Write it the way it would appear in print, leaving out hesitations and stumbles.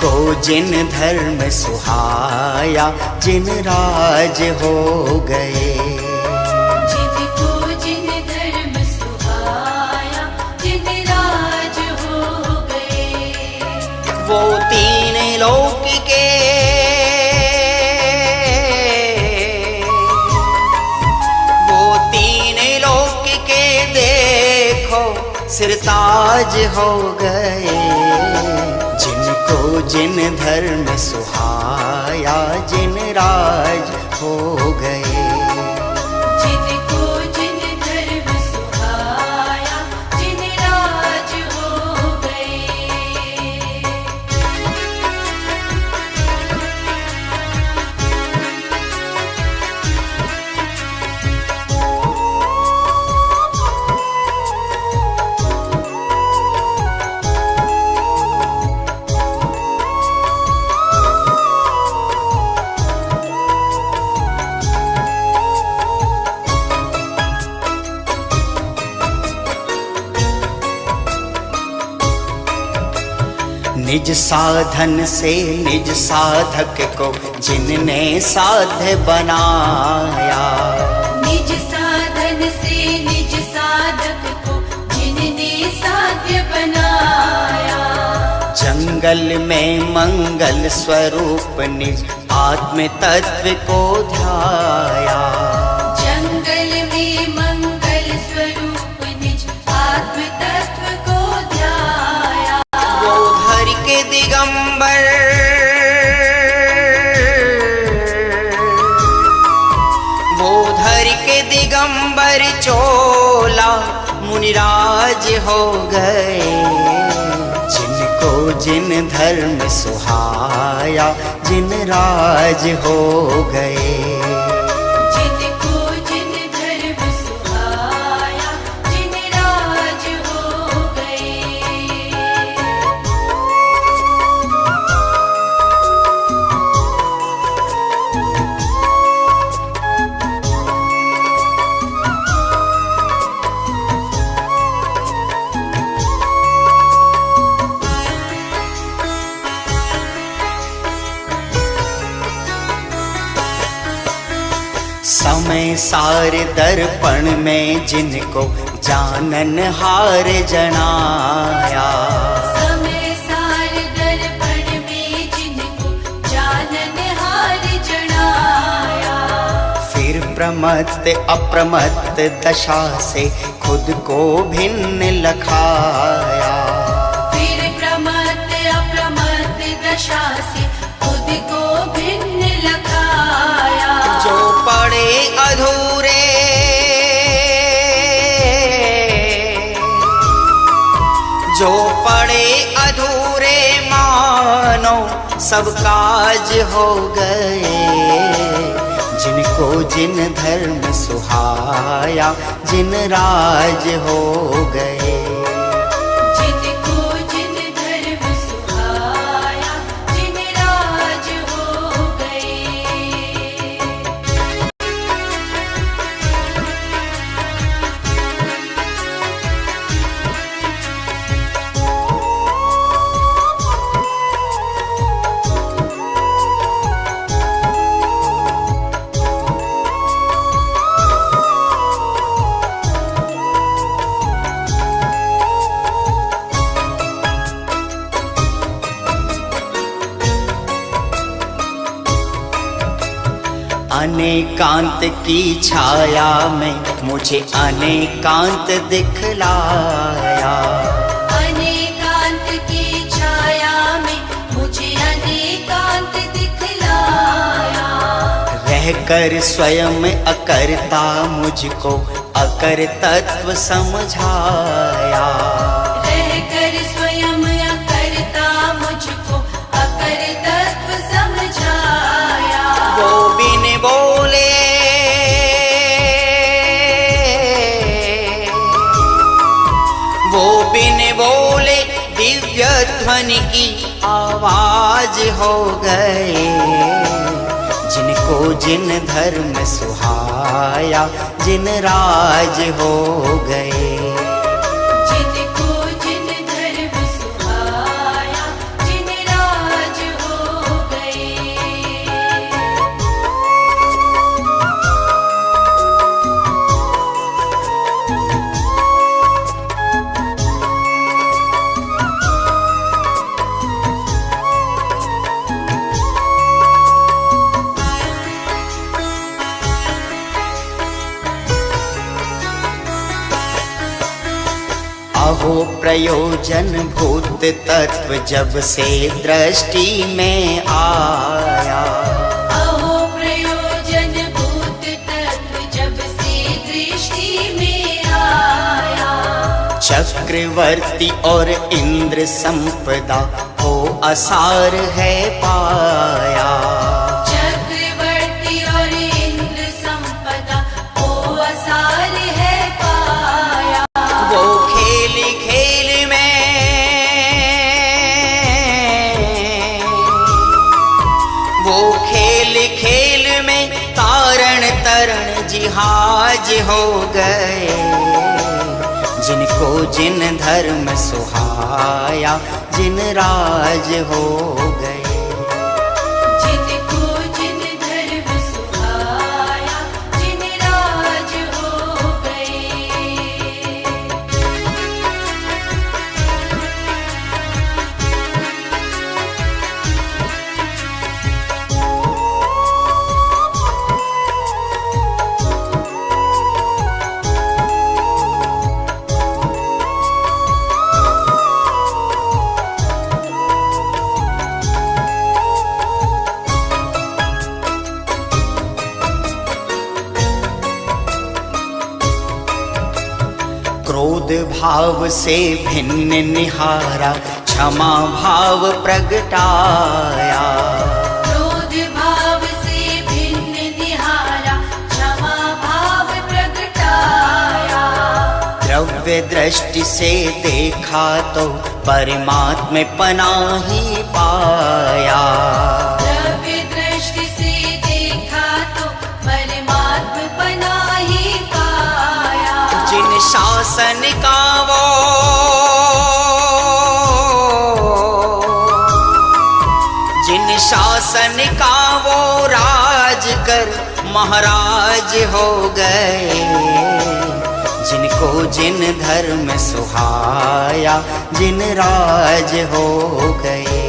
जिनको जिन धर्म सुहाया, जिन राज हो गए। जिनको जिन धर्म सुहाया, जिन राज हो गए। वो तीन लोक के सिरताज हो गए। जिनको जिन धर्म सुहाया, जिन राज हो गए। जिनको जिन धर्म सुहाया, जिन राज हो गए। निज साधन से निज साधक को जिनने साध्य बनाया। निज साधन से निज साधक को जिनने साध्य बनाया। जंगल में मंगल स्वरूप निज आत्म तत्व को ध्याया। जंगल में मंगल स्वरूप निज आत्म तत्व को ध्याया। वो धर के दिगंबर, वो धर के दिगंबर चोला मुनिराज हो गए। जिनको जिन धर्म सुहाया, जिन राज हो गए। जिनको जिन धर्म सुहाया, जिन राज हो गए। समय सार दर्पण में जिनको जानन हार जनाया। समय सार दर्पण में जिनको जानन हार जनाया। फिर प्रमत्त अप्रमत्त दशा से खुद को भिन्न लखाया। फिर प्रमत्त अप्रमत्त दशा से खुद को भिन्न लखाया। जो पड़े अधूरे, जो पड़े अधूरे मानो सब काज हो गए। जिनको जिन धर्म सुहाया, जिन राज हो गए। जिनको जिन धर्म सुहाया, जिन राज हो गए। अनेकांत की छाया में मुझे अनेकांत दिखलाया। अनेकांत की छाया में मुझे अनेकांत दिखलाया। रहकर स्वयं अकर्ता मुझको अकर तत्व समझाया। रहकर स्वयं अकर्ता मुझको अकर तत्व समझाया। वो बिन बोले, वो बिन बोले दिव्य ध्वनि की आवाज हो गए। जिनको जिन धर्म सुहाया, जिन राज हो गए। जिनको जिन धर्म सुहाया, जिन राज अहो प्रयोजन भूत तत्व जब से दृष्टि में आया, अहो प्रयोजन भूत तत्व जब से दृष्टि में आया। चक्रवर्ती और इंद्र संपदा हो असार है पाया, चक्रवर्ती और इंद्र संपदा को असार है पाया। वो खेल खेल में, वो खेल खेल में तारण तरण जिहाज हो गए, जिनको जिन धर्म सुहाया जिन राज हो गए। जिनको जिन धर्म सुहाया जिन राज हो गए। क्रोध भाव से भिन्न निहारा क्षमा भाव प्रगटाया, क्रोध भाव से भिन्न निहारा क्षमा भाव प्रगटाया। द्रव्य दृष्टि से देखा तो परमात्म पना ही पाया, द्रव्य दृष्टि से देखा तो परमात्म पना ही पाया। जिन शासन का वो, जिन शासन का वो राज कर महाराज हो गए, जिनको जिन धर्म सुहाया जिन राज हो गए।